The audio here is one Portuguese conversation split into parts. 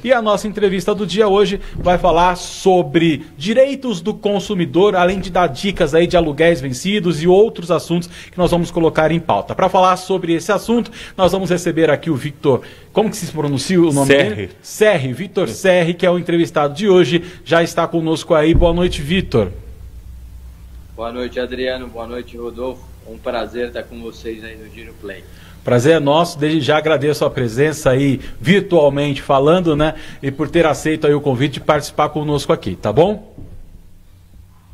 E a nossa entrevista do dia hoje vai falar sobre direitos do consumidor, além de dar dicas aí de aluguéis vencidos e outros assuntos que nós vamos colocar em pauta. Para falar sobre esse assunto, nós vamos receber aqui o Victor, como que se pronuncia o nome dele? Serri, Victor Serri, que é o entrevistado de hoje, já está conosco aí. Boa noite, Victor. Boa noite, Adriano. Boa noite, Rodolfo. Um prazer estar com vocês aí no Giro Play. Prazer é nosso, desde já agradeço a presença aí virtualmente falando, né? E por ter aceito aí o convite de participar conosco aqui, tá bom?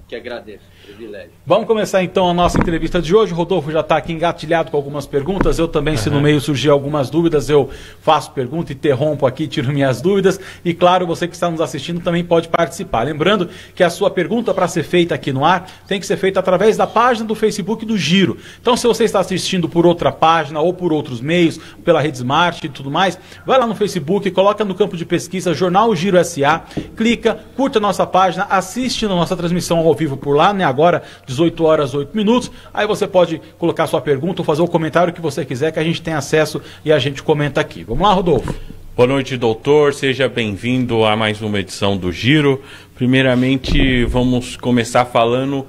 Que agradeço, privilégio. Vamos começar então a nossa entrevista de hoje. O Rodolfo já está aqui engatilhado com algumas perguntas. Eu também, se no meio surgir algumas dúvidas, eu faço pergunta, interrompo aqui, tiro minhas dúvidas. E claro, você que está nos assistindo também pode participar. Lembrando que a sua pergunta para ser feita aqui no ar tem que ser feita através da página do Facebook do Giro. Então, se você está assistindo por outra página ou por outros meios, pela Rede Smart e tudo mais, vai lá no Facebook, coloca no campo de pesquisa Jornal Giro SA, clica, curta a nossa página, assiste a nossa transmissão ao vivo por lá, né? Agora, 18 horas, 8 minutos. Aí você pode colocar sua pergunta ou fazer o comentário que você quiser, que a gente tem acesso e a gente comenta aqui. Vamos lá, Rodolfo? Boa noite, doutor. Seja bem-vindo a mais uma edição do Giro. Primeiramente, vamos começar falando...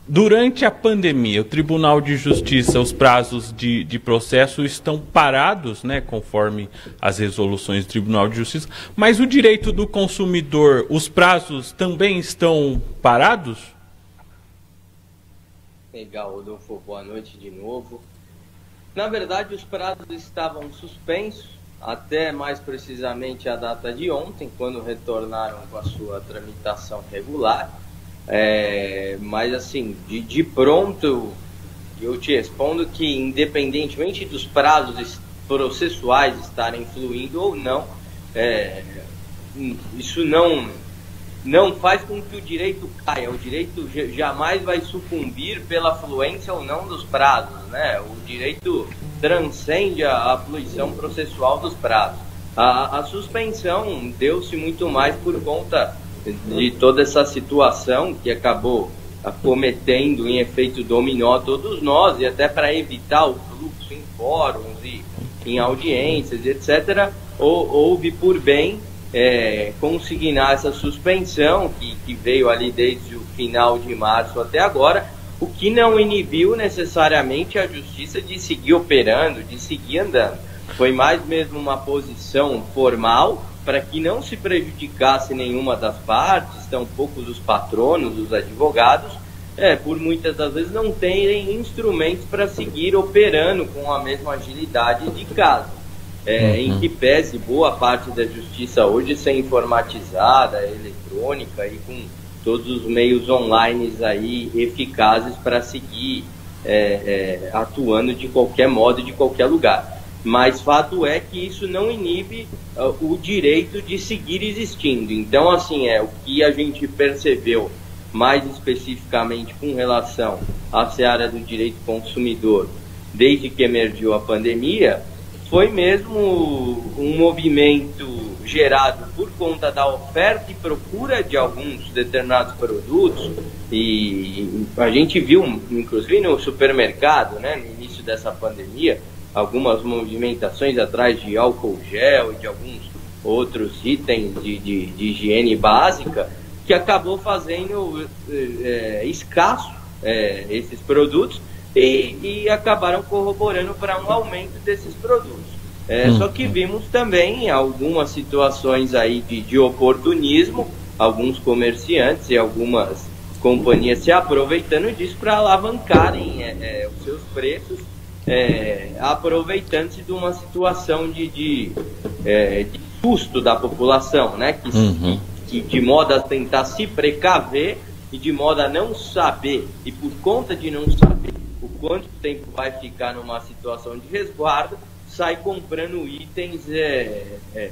Durante a pandemia, o Tribunal de Justiça, os prazos de processo estão parados, né, conforme as resoluções do Tribunal de Justiça, mas o direito do consumidor, os prazos também estão parados? Legal, Rodolfo, boa noite de novo. Na verdade, os prazos estavam suspensos, até mais precisamente a data de ontem, quando retornaram com a sua tramitação regular. Mas assim, de pronto, eu te respondo que independentemente dos prazos processuais estarem fluindo ou não, isso não faz com que o direito caia. O direito jamais vai sucumbir pela fluência ou não dos prazos, né? O direito transcende a fluição processual dos prazos. A suspensão deu-se muito mais por conta de toda essa situação que acabou acometendo em efeito dominó todos nós, e até para evitar o fluxo em fóruns e em audiências, etc., houve por bem consignar essa suspensão que veio ali desde o final de março até agora, o que não inibiu necessariamente a justiça de seguir operando, de seguir andando. Foi mais mesmo uma posição formal para que não se prejudicasse nenhuma das partes, tampouco os patronos, os advogados, por muitas das vezes não terem instrumentos para seguir operando com a mesma agilidade de caso. Em que pese boa parte da justiça hoje ser informatizada, eletrônica e com todos os meios online aí eficazes para seguir atuando de qualquer modo, de qualquer lugar. Mas fato é que isso não inibe o direito de seguir existindo. Então, assim, o que a gente percebeu mais especificamente com relação à seara do direito consumidor desde que emergiu a pandemia, foi mesmo um movimento gerado por conta da oferta e procura de alguns determinados produtos, e a gente viu, inclusive no supermercado, né, no início dessa pandemia, algumas movimentações atrás de álcool gel e de alguns outros itens de higiene básica, que acabou fazendo escasso esses produtos e acabaram corroborando para um aumento desses produtos. Só que vimos também algumas situações aí de oportunismo, alguns comerciantes e algumas companhias se aproveitando disso para alavancarem os seus preços, aproveitando-se de uma situação de custo da população, né? Que de modo a tentar se precaver e de modo a não saber, e por conta de não saber o quanto tempo vai ficar numa situação de resguardo, sai comprando itens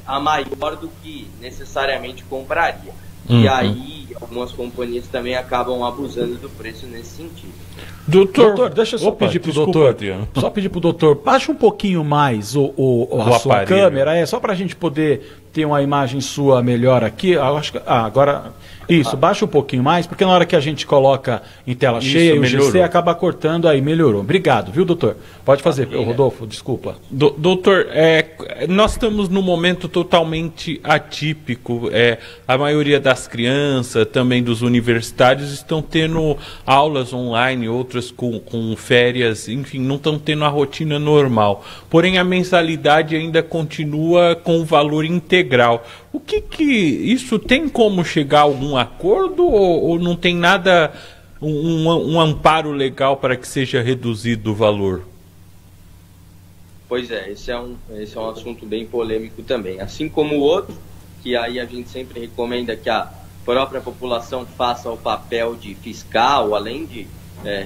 a maior do que necessariamente compraria. E aí algumas companhias também acabam abusando do preço nesse sentido. Doutor, deixa eu só pedir pro doutor. Só pedir pro doutor, baixa um pouquinho mais a sua câmera, só para a gente poder ter uma imagem sua melhor aqui. Eu acho que, agora, isso, baixa um pouquinho mais, porque na hora que a gente coloca em tela cheia, o GC acaba cortando, aí melhorou. Obrigado, viu, doutor? Pode fazer, Rodolfo, desculpa. Doutor, nós estamos num momento totalmente atípico. A maioria das crianças, também dos universitários, estão tendo aulas online, outras com férias, enfim, não estão tendo a rotina normal. Porém, a mensalidade ainda continua com o valor integral. O que isso tem como chegar a algum acordo ou não tem nada, um amparo legal para que seja reduzido o valor? Pois é, esse é um assunto bem polêmico também. Assim como o outro, que aí a gente sempre recomenda que a própria população faça o papel de fiscal, além de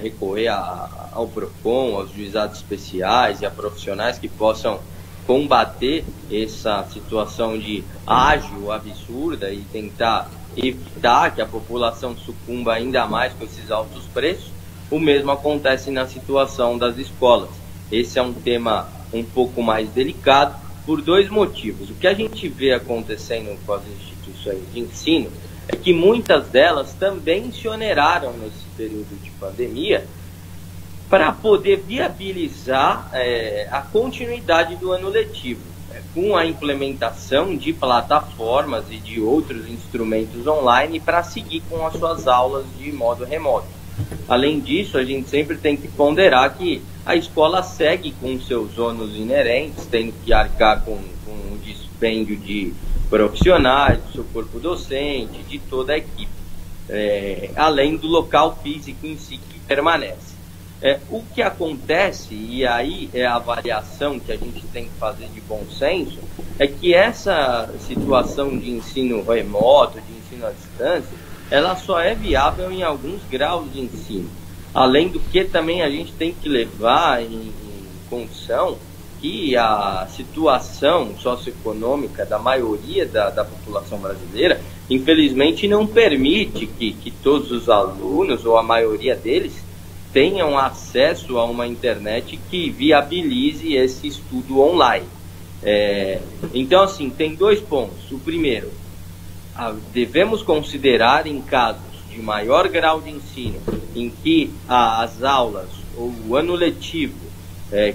recorrer ao PROCON, aos juizados especiais e a profissionais que possam combater essa situação de ágio absurda e tentar evitar que a população sucumba ainda mais com esses altos preços. O mesmo acontece na situação das escolas. Esse é um tema um pouco mais delicado por dois motivos. O que a gente vê acontecendo com as instituições de ensino é que muitas delas também se oneraram nesse período de pandemia para poder viabilizar a continuidade do ano letivo, com a implementação de plataformas e de outros instrumentos online para seguir com as suas aulas de modo remoto. Além disso, a gente sempre tem que ponderar que a escola segue com seus ônus inerentes, tendo que arcar com o dispêndio de profissionais, do seu corpo docente, de toda a equipe, além do local físico em si que permanece. O que acontece, e aí é a avaliação que a gente tem que fazer de bom senso, é que essa situação de ensino remoto, de ensino à distância, ela só é viável em alguns graus de ensino. Além do que também a gente tem que levar em condição que a situação socioeconômica da maioria da população brasileira, infelizmente, não permite que todos os alunos, ou a maioria deles, tenham acesso a uma internet que viabilize esse estudo online. Então, assim, tem dois pontos. O primeiro, devemos considerar em casos de maior grau de ensino, em que as aulas ou o ano letivo,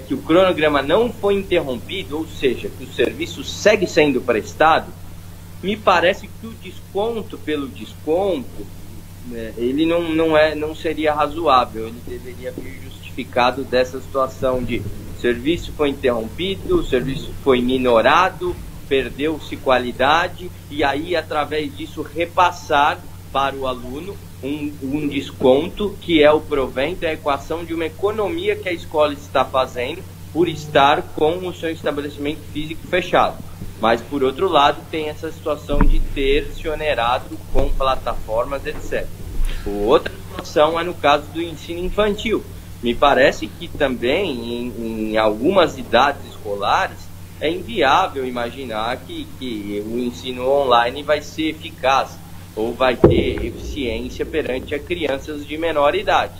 que o cronograma não foi interrompido, ou seja, que o serviço segue sendo prestado, me parece que o desconto pelo desconto, ele não seria razoável, ele deveria vir justificado dessa situação de serviço foi interrompido, o serviço foi minorado, perdeu-se qualidade, e aí através disso repassar para o aluno um desconto que é o provento, é a equação de uma economia que a escola está fazendo por estar com o seu estabelecimento físico fechado. Mas, por outro lado, tem essa situação de ter se onerado com plataformas, etc. Outra situação é no caso do ensino infantil. Me parece que também, em algumas idades escolares, é inviável imaginar que o ensino online vai ser eficaz ou vai ter eficiência perante a crianças de menor idade.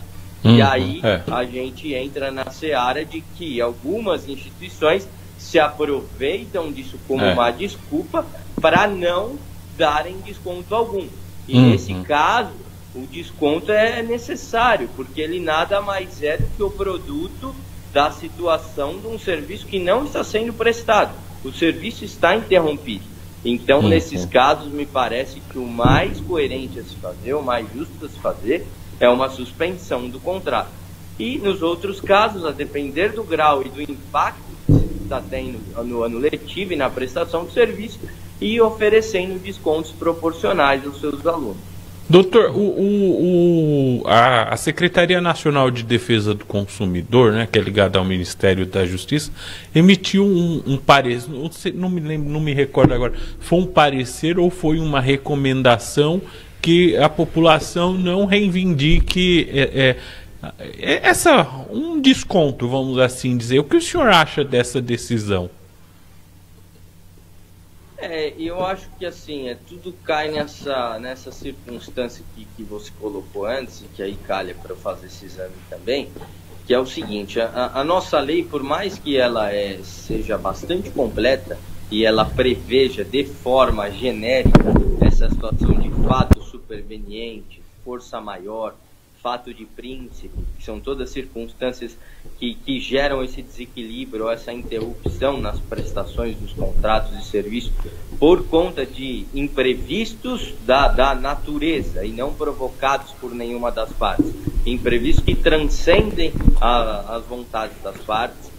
E aí a gente entra na seara de que algumas instituições se aproveitam disso como uma desculpa para não darem desconto algum. E nesse caso, o desconto é necessário, porque ele nada mais é do que o produto da situação de um serviço que não está sendo prestado. O serviço está interrompido. Então, nesses casos, me parece que o mais coerente a se fazer, o mais justo a se fazer, é uma suspensão do contrato. E, nos outros casos, a depender do grau e do impacto que está tendo no ano letivo e na prestação do serviço, e oferecendo descontos proporcionais aos seus alunos. Doutor, a Secretaria Nacional de Defesa do Consumidor, né, que é ligada ao Ministério da Justiça, emitiu um parecer, não me recordo agora, foi um parecer ou foi uma recomendação que a população não reivindique um desconto, vamos assim dizer. O que o senhor acha dessa decisão? Eu acho que assim, tudo cai nessa circunstância que você colocou antes, e que aí calha para eu fazer esse exame também, que é o seguinte: a nossa lei, por mais que ela seja bastante completa, e ela preveja de forma genérica essa situação de fato superveniente, força maior, fato de príncipe, que são todas circunstâncias que geram esse desequilíbrio, essa interrupção nas prestações dos contratos de serviço por conta de imprevistos da natureza e não provocados por nenhuma das partes, imprevistos que transcendem as vontades das partes.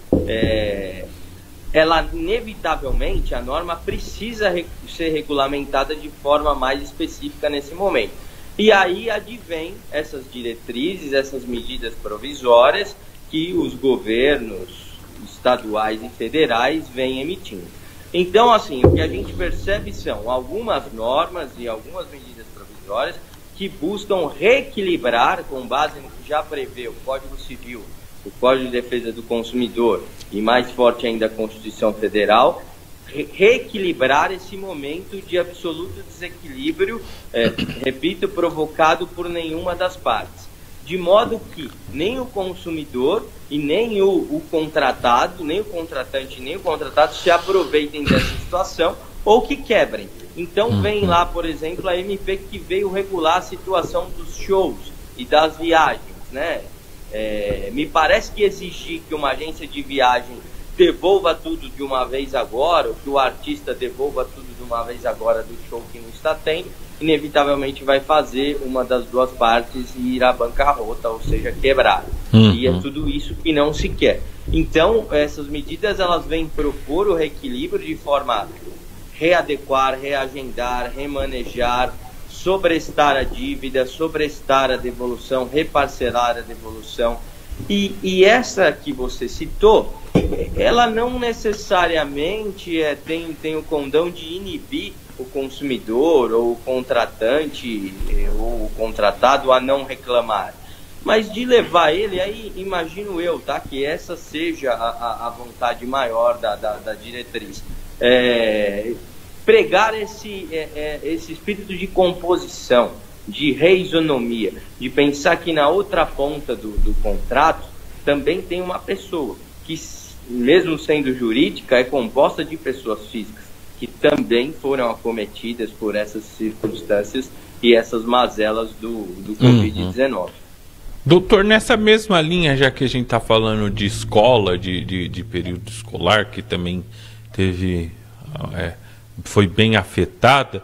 Ela inevitavelmente, a norma precisa ser regulamentada de forma mais específica nesse momento. E aí advém essas diretrizes, essas medidas provisórias que os governos estaduais e federais vêm emitindo. Então, assim, o que a gente percebe são algumas normas e algumas medidas provisórias que buscam reequilibrar, com base no que já prevê o Código Civil, o Código de Defesa do Consumidor e, mais forte ainda, a Constituição Federal, reequilibrar esse momento de absoluto desequilíbrio, repito, provocado por nenhuma das partes. De modo que nem o consumidor e nem o contratado, nem o contratante, nem o contratado se aproveitem dessa situação ou que quebrem. Então vem lá, por exemplo, a MP que veio regular a situação dos shows e das viagens, né? Me parece que exigir que uma agência de viagem devolva tudo de uma vez agora, ou que o artista devolva tudo de uma vez agora do show que não está tendo, inevitavelmente vai fazer uma das duas partes ir à bancarrota, ou seja, quebrar. E é tudo isso que não se quer. Então, essas medidas elas vêm propor o reequilíbrio de forma a readequar, reagendar, remanejar, sobrestar a dívida, sobrestar a devolução, reparcelar a devolução. E essa que você citou, ela não necessariamente tem o condão de inibir o consumidor ou o contratante ou o contratado a não reclamar, mas de levar ele, aí imagino eu, tá, que essa seja a vontade maior da diretriz, pregar esse espírito de composição, de reisonomia, de pensar que na outra ponta do contrato também tem uma pessoa que, mesmo sendo jurídica, é composta de pessoas físicas que também foram acometidas por essas circunstâncias e essas mazelas do Covid-19. Doutor, nessa mesma linha, já que a gente está falando de escola, de período escolar, que também foi bem afetada,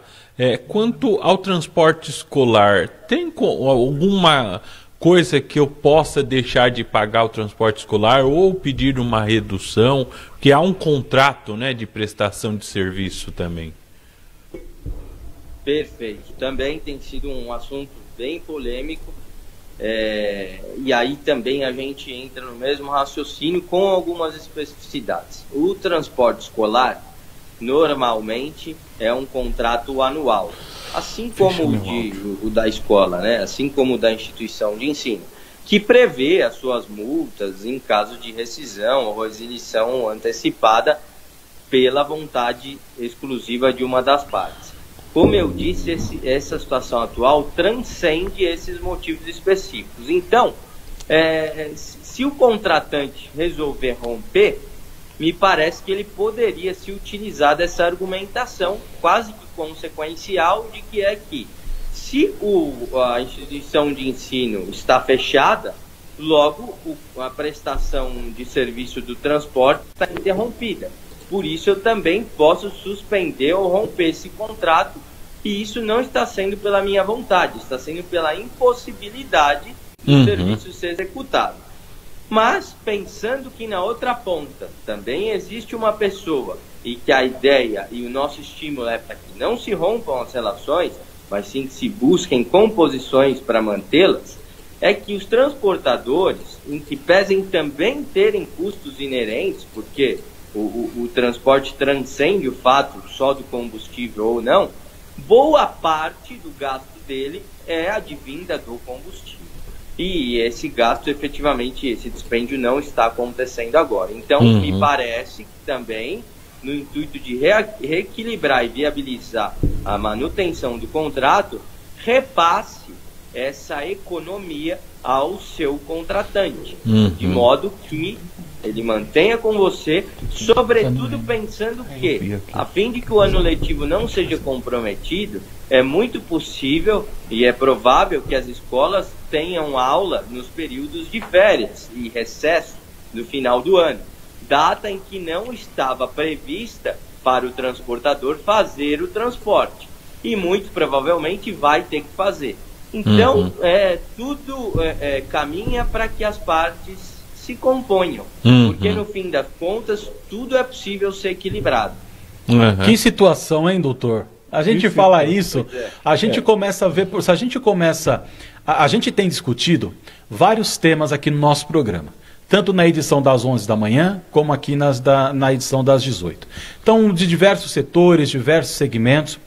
quanto ao transporte escolar, tem alguma coisa que eu possa deixar de pagar o transporte escolar ou pedir uma redução, que há um contrato, né, de prestação de serviço também? Perfeito. Também tem sido um assunto bem polêmico, e aí também a gente entra no mesmo raciocínio com algumas especificidades. O transporte escolar, normalmente, é um contrato anual, assim como o da escola, né? Assim como o da instituição de ensino, que prevê as suas multas em caso de rescisão ou resilição antecipada pela vontade exclusiva de uma das partes. Como eu disse, essa situação atual transcende esses motivos específicos. Então, se o contratante resolver romper, me parece que ele poderia se utilizar dessa argumentação quase que consequencial de que se a instituição de ensino está fechada, logo a prestação de serviço do transporte está interrompida. Por isso eu também posso suspender ou romper esse contrato, e isso não está sendo pela minha vontade, está sendo pela impossibilidade do serviço ser executado. Mas pensando que na outra ponta também existe uma pessoa e que a ideia e o nosso estímulo é para que não se rompam as relações, mas sim que se busquem composições para mantê-las, é que os transportadores, em que pesem também terem custos inerentes, porque o transporte transcende o fato só do combustível ou não, boa parte do gasto dele é advinda do combustível. E esse gasto, efetivamente, esse dispêndio não está acontecendo agora. Então, me parece que também, no intuito de reequilibrar e viabilizar a manutenção do contrato, repasse essa economia ao seu contratante, de modo que Ele mantenha com você, sobretudo pensando que, a fim de que o ano letivo não seja comprometido, é muito possível e é provável que as escolas tenham aula nos períodos de férias e recesso no final do ano, data em que não estava prevista para o transportador fazer o transporte, e muito provavelmente vai ter que fazer. Então, tudo caminha para que as partes se componham, porque no fim das contas tudo é possível ser equilibrado. Que situação, hein, doutor? A gente fala isso, a gente começa a ver, se a gente começa, a gente tem discutido vários temas aqui no nosso programa, tanto na edição das 11 da manhã, como aqui na edição das 18. Então, de diversos setores, diversos segmentos,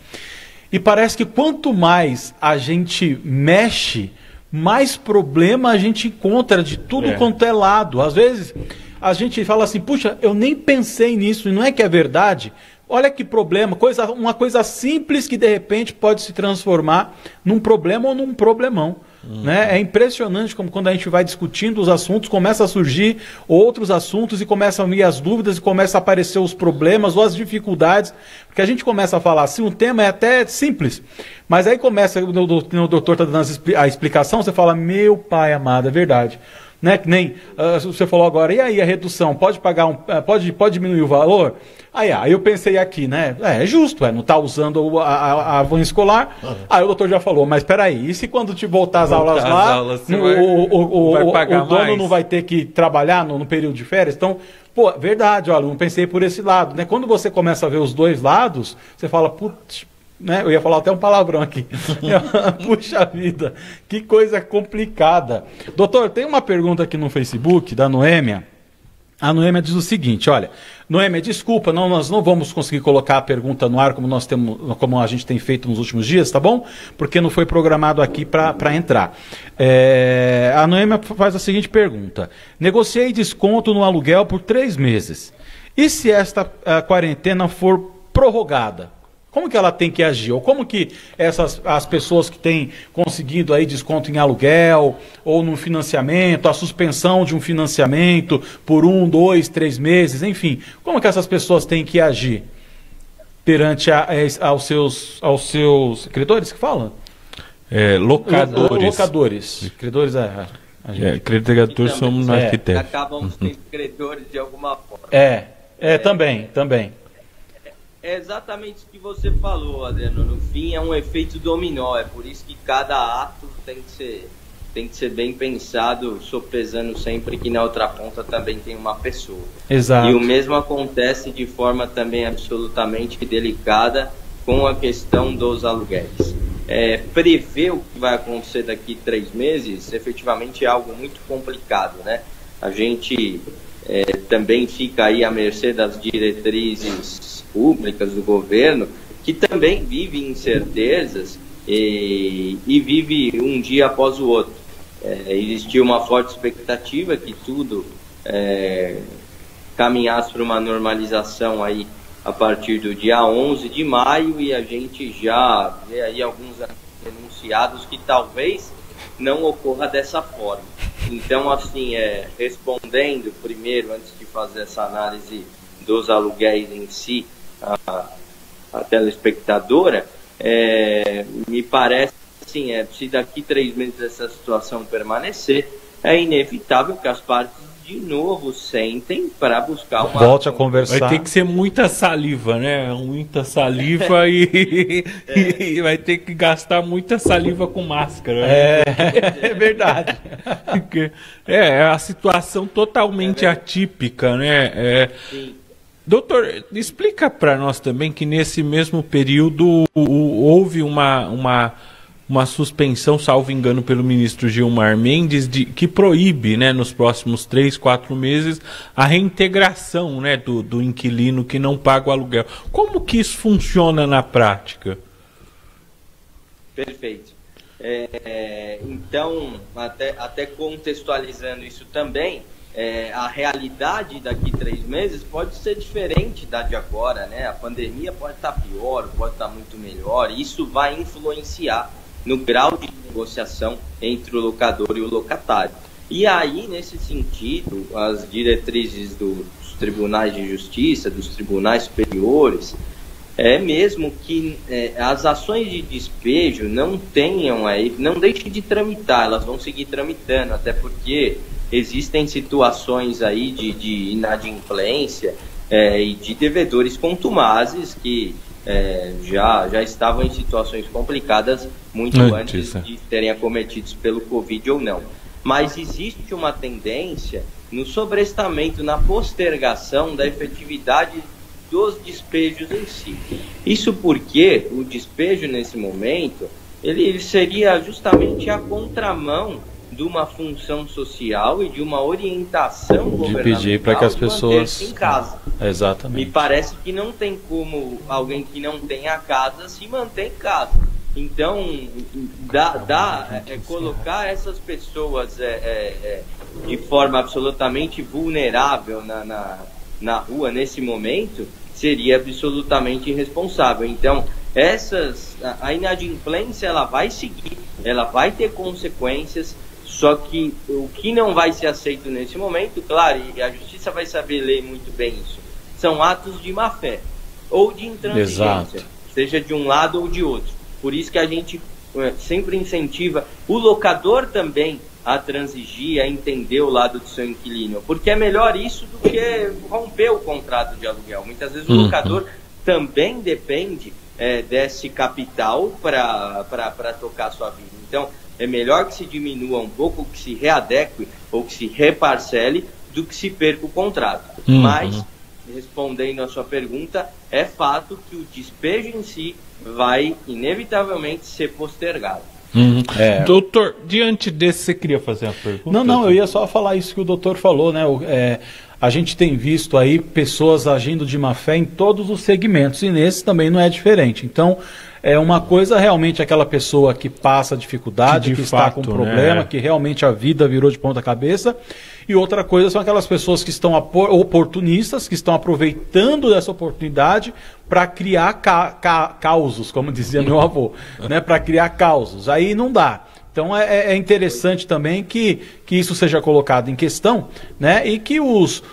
e parece que quanto mais a gente mexe, mais problema a gente encontra de tudo quanto é lado. Às vezes a gente fala assim, puxa, eu nem pensei nisso, e não é que é verdade. Olha que problema, uma coisa simples que de repente pode se transformar num problema ou num problemão. Né? É impressionante como quando a gente vai discutindo os assuntos, começa a surgir outros assuntos e começam a vir as dúvidas e começam a aparecer os problemas ou as dificuldades, porque a gente começa a falar assim, um tema é até simples, mas aí começa, o doutor está dando a explicação, você fala, meu pai amado, é verdade. Né? Que nem você falou agora, e aí a redução, pode pagar pode diminuir o valor? Aí eu pensei aqui, né? É justo, não está usando a van escolar. Aí o doutor já falou, mas espera aí, e se quando te voltar às aulas lá, o dono não vai ter que trabalhar no período de férias? Então, pô, verdade, olha, não pensei por esse lado, né? Quando você começa a ver os dois lados, você fala, putz, né? Eu ia falar até um palavrão aqui. Puxa vida, que coisa complicada. Doutor, tem uma pergunta aqui no Facebook da Noêmia. A Noêmia diz o seguinte, olha, Noêmia, desculpa, nós não vamos conseguir colocar a pergunta no ar como a gente tem feito nos últimos dias, tá bom? Porque não foi programado aqui para entrar. A Noêmia faz a seguinte pergunta. Negociei desconto no aluguel por 3 meses. E se esta quarentena for prorrogada? Como que ela tem que agir? Ou como que as pessoas que têm conseguido aí desconto em aluguel ou no financiamento, a suspensão de um financiamento por 1, 2, 3 meses, enfim, como que essas pessoas têm que agir perante aos seus credores que falam? Locadores. Credores credores somos arquitetos. Acabam sendo credores de alguma forma. Também. É exatamente o que você falou, Adriano. No fim, é um efeito dominó. É por isso que cada ato tem que ser bem pensado, sopesando sempre que na outra ponta também tem uma pessoa. Exato. E o mesmo acontece de forma também absolutamente delicada com a questão dos aluguéis. Prever o que vai acontecer daqui 3 meses, efetivamente é algo muito complicado, né? A gente também fica aí à mercê das diretrizes públicas do governo, que também vive incertezas e vive um dia após o outro. Existia uma forte expectativa que tudo caminhasse para uma normalização aí a partir do dia 11 de maio e a gente já vê aí alguns enunciados que talvez não ocorra dessa forma. Então, assim, respondendo primeiro, antes de fazer essa análise dos aluguéis em si, a telespectadora, me parece assim, se daqui 3 meses essa situação permanecer, é inevitável que as partes de novo sentem para buscar uma... Volte a conversar. Vai ter que ser muita saliva, né? Muita saliva e vai ter que gastar muita saliva com máscara. É verdade. É a situação totalmente atípica, né? Sim. Doutor, explica para nós também que nesse mesmo período houve uma suspensão, salvo engano, pelo ministro Gilmar Mendes, que proíbe, né, nos próximos 3, 4 meses, a reintegração, né, do inquilino que não paga o aluguel. Como que isso funciona na prática? Perfeito. Então, até contextualizando isso também, a realidade daqui 3 meses pode ser diferente da de agora, né? A pandemia pode estar pior, pode estar muito melhor, e isso vai influenciar no grau de negociação entre o locador e o locatário. E aí, nesse sentido, as diretrizes dos tribunais de justiça, dos tribunais superiores, mesmo que as ações de despejo não deixem de tramitar, elas vão seguir tramitando, até porque existem situações aí de inadimplência e de devedores contumazes que já estavam em situações complicadas muito antes de serem acometidos pelo Covid ou não. Mas existe uma tendência no sobrestamento, na postergação da efetividade dos despejos em si. Isso porque o despejo, nesse momento, ele seria justamente a contramão de uma função social e de uma orientação governamental de pedir para que as pessoas em casa. Exatamente. Me parece que não tem como alguém que não tenha casa se manter em casa. Então, colocar essas pessoas de forma absolutamente vulnerável na rua nesse momento seria absolutamente irresponsável. Então, a inadimplência ela vai seguir, ela vai ter consequências, só que o que não vai ser aceito nesse momento, claro, e a justiça vai saber ler muito bem isso, são atos de má-fé ou de intransigência, seja de um lado ou de outro. Por isso que a gente sempre incentiva o locador também a transigir, a entender o lado do seu inquilino, porque é melhor isso do que romper o contrato de aluguel. Muitas vezes o locador também depende desse capital para tocar a sua vida. Então, é melhor que se diminua um pouco, que se readeque ou que se reparcele, do que se perca o contrato. Mas, respondendo a sua pergunta, é fato que o despejo em si vai inevitavelmente ser postergado. Doutor, diante desse, você queria fazer uma pergunta? Não, eu ia só falar isso que o doutor falou, né? A gente tem visto aí pessoas agindo de má fé em todos os segmentos, e nesse também não é diferente. Então, uma coisa realmente aquela pessoa que passa dificuldade, que está com problema, que realmente a vida virou de ponta cabeça. E outra coisa são aquelas pessoas que estão oportunistas, que estão aproveitando dessa oportunidade para criar causos, como dizia meu avô, né? Para criar causos. Aí não dá. Então é interessante também que isso seja colocado em questão, né? E que os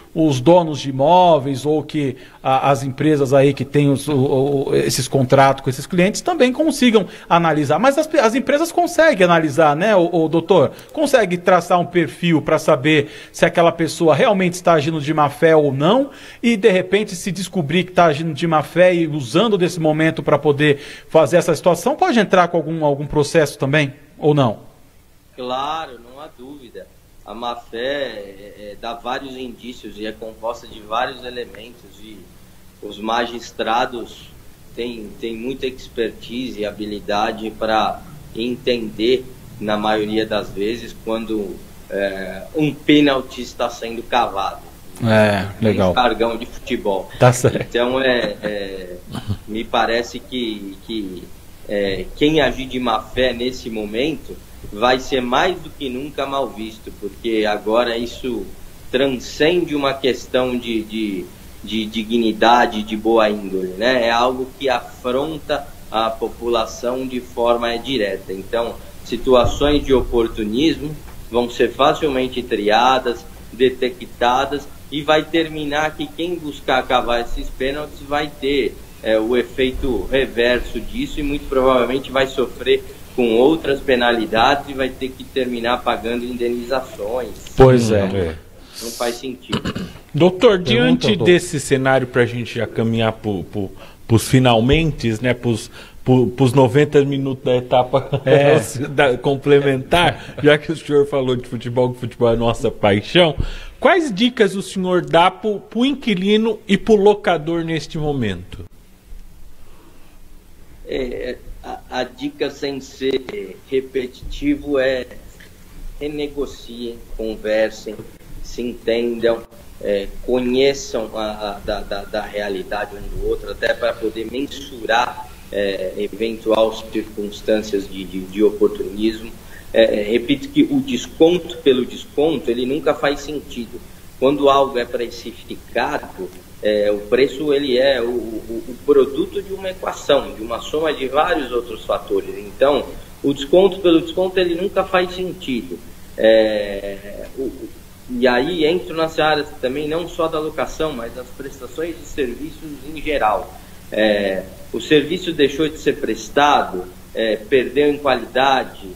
donos de imóveis ou que as empresas aí que têm esses contratos com esses clientes também consigam analisar. Mas as empresas conseguem analisar, né, o doutor? Consegue traçar um perfil para saber se aquela pessoa realmente está agindo de má fé ou não, e de repente se descobrir que está agindo de má fé e usando desse momento para poder fazer essa situação, pode entrar com algum processo também? Ou não? Claro, não há dúvida. A má-fé dá vários indícios e é composta de vários elementos, e os magistrados têm muita expertise e habilidade para entender, na maioria das vezes, quando um pênalti está sendo cavado. Legal. Um jargão de futebol. Tá certo. Então, me parece que quem agir de má fé nesse momento vai ser mais do que nunca mal visto, porque agora isso transcende uma questão de dignidade, de boa índole, né? É algo que afronta a população de forma direta. Então, situações de oportunismo vão ser facilmente triadas, detectadas, e vai terminar que quem buscar cavar esses pênaltis vai ter o efeito reverso disso, e muito provavelmente vai sofrer com outras penalidades e vai ter que terminar pagando indenizações. Pois é. Não faz sentido. Doutor, diante desse cenário, para a gente já caminhar para os finalmentes, né, para os 90 minutos da etapa complementar, já que o senhor falou de futebol, que futebol é nossa paixão, quais dicas o senhor dá para o inquilino e para o locador neste momento? A dica, sem ser repetitivo, é renegociem, conversem, se entendam, conheçam da realidade um do outro, até para poder mensurar eventuais circunstâncias de oportunismo. Repito que o desconto pelo desconto, ele nunca faz sentido. Quando algo é precificado, o preço ele é o produto de uma equação, de uma soma de vários outros fatores. Então, o desconto pelo desconto ele nunca faz sentido. E aí entro nas áreas também não só da locação, mas das prestações de serviços em geral. O serviço deixou de ser prestado, perdeu em qualidade,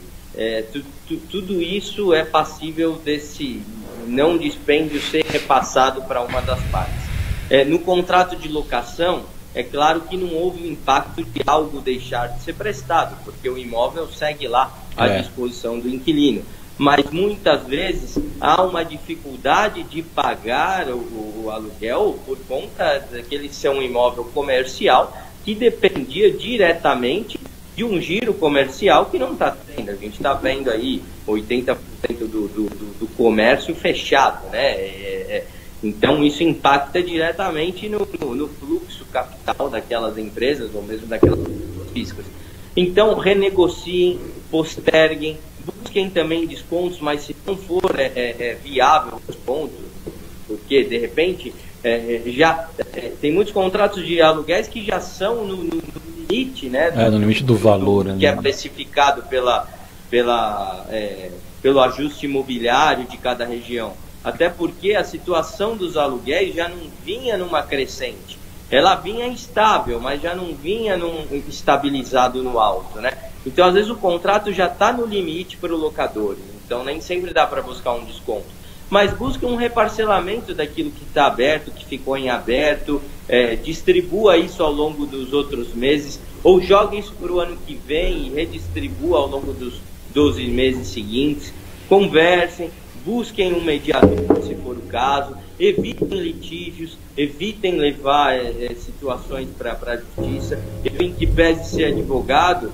tudo isso é passível desse não dispêndio ser repassado para uma das partes. No contrato de locação, é claro que não houve o impacto de algo deixar de ser prestado, porque o imóvel segue lá à disposição do inquilino. Mas muitas vezes há uma dificuldade de pagar o aluguel por conta daquele ser um imóvel comercial que dependia diretamente de um giro comercial que não está tendo. A gente está vendo aí 80% do comércio fechado, né? Então isso impacta diretamente no fluxo capital daquelas empresas ou mesmo daquelas pessoas físicas. Então renegociem, posterguem, busquem também descontos, mas se não for viável os pontos, porque de repente tem muitos contratos de aluguéis que já são no limite, né? No limite do valor, que é precificado pelo ajuste imobiliário de cada região. Até porque a situação dos aluguéis já não vinha numa crescente. Ela vinha instável, mas já não vinha estabilizado no alto, né? Então, às vezes, o contrato já está no limite para o locador. Então, nem sempre dá para buscar um desconto. Mas busque um reparcelamento daquilo que está aberto, que ficou em aberto, distribua isso ao longo dos outros meses, ou jogue isso para o ano que vem e redistribua ao longo dos 12 meses seguintes. Conversem, busquem um mediador, se for o caso, evitem litígios, evitem levar situações para a justiça. Eu, em que pese ser advogado,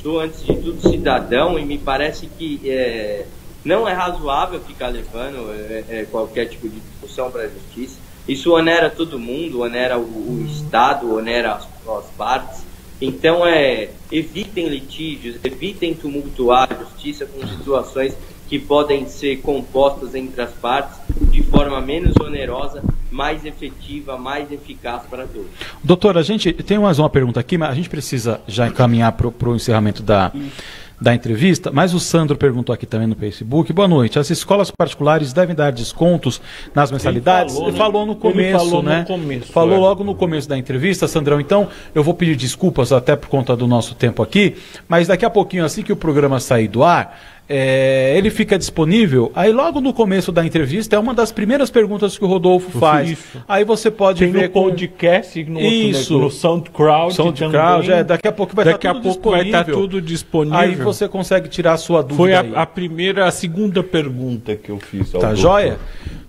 sou, antes de tudo, cidadão, e me parece que não é razoável ficar levando qualquer tipo de discussão para a justiça. Isso onera todo mundo, onera o Estado, onera as partes. Então, evitem litígios, evitem tumultuar a justiça com situações que podem ser compostas entre as partes de forma menos onerosa, mais efetiva, mais eficaz para todos. Doutor, a gente tem mais uma pergunta aqui, mas a gente precisa já encaminhar para o encerramento da entrevista, mas o Sandro perguntou aqui também no Facebook. Boa noite, as escolas particulares devem dar descontos nas mensalidades? Ele falou no começo, né? Falou logo no começo da entrevista, Sandrão. Então, eu vou pedir desculpas até por conta do nosso tempo aqui, mas daqui a pouquinho, assim que o programa sair do ar, ele fica disponível. Aí logo no começo da entrevista é uma das primeiras perguntas que o Rodolfo faz. Isso. Aí você pode tem ver no podcast, no SoundCloud, daqui a pouco vai estar tudo disponível. Aí você consegue tirar a sua dúvida. Foi a segunda pergunta que eu fiz. Tá joia?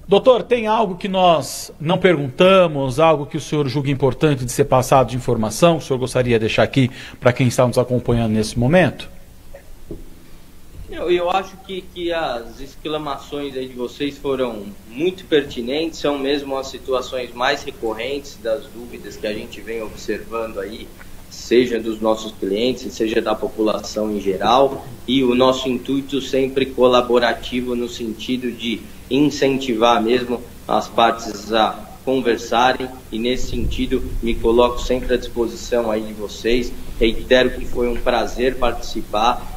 Doutor, tem algo que nós não perguntamos, algo que o senhor julga importante de ser passado de informação, que o senhor gostaria de deixar aqui para quem está nos acompanhando nesse momento? Eu acho que as exclamações aí de vocês foram muito pertinentes, são mesmo as situações mais recorrentes das dúvidas que a gente vem observando aí, seja dos nossos clientes, seja da população em geral, e o nosso intuito sempre colaborativo no sentido de incentivar mesmo as partes a conversarem, e nesse sentido me coloco sempre à disposição aí de vocês. Reitero que foi um prazer participar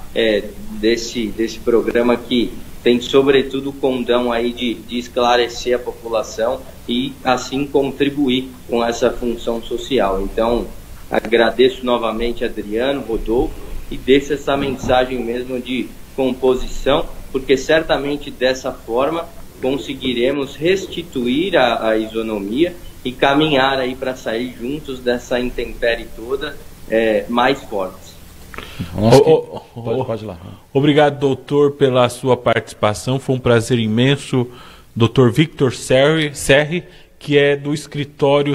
desse programa que tem sobretudo o condão aí de esclarecer a população e assim contribuir com essa função social. Então agradeço novamente Adriano, Rodolfo, e deixo essa mensagem mesmo de composição, porque certamente dessa forma conseguiremos restituir a isonomia e caminhar aí para sair juntos dessa intempérie toda mais fortes. Pode ir lá. Obrigado, doutor, pela sua participação. Foi um prazer imenso. Dr. Victor Serri, que é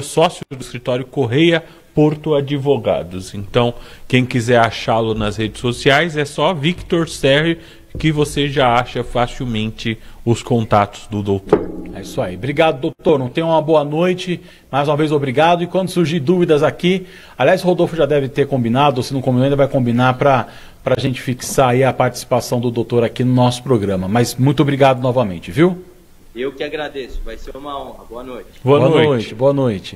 sócio do escritório Correia Porto Advogados. Então, quem quiser achá-lo nas redes sociais, é só Victor Serri, que você já acha facilmente os contatos do doutor. É isso aí. Obrigado, doutor. Não tenha uma boa noite. Mais uma vez, obrigado. E quando surgir dúvidas aqui, aliás, o Rodolfo já deve ter combinado, ou se não combinou, ainda vai combinar para a gente fixar aí a participação do doutor aqui no nosso programa. Mas muito obrigado novamente, viu? Eu que agradeço. Vai ser uma honra. Boa noite. Boa noite. Boa noite.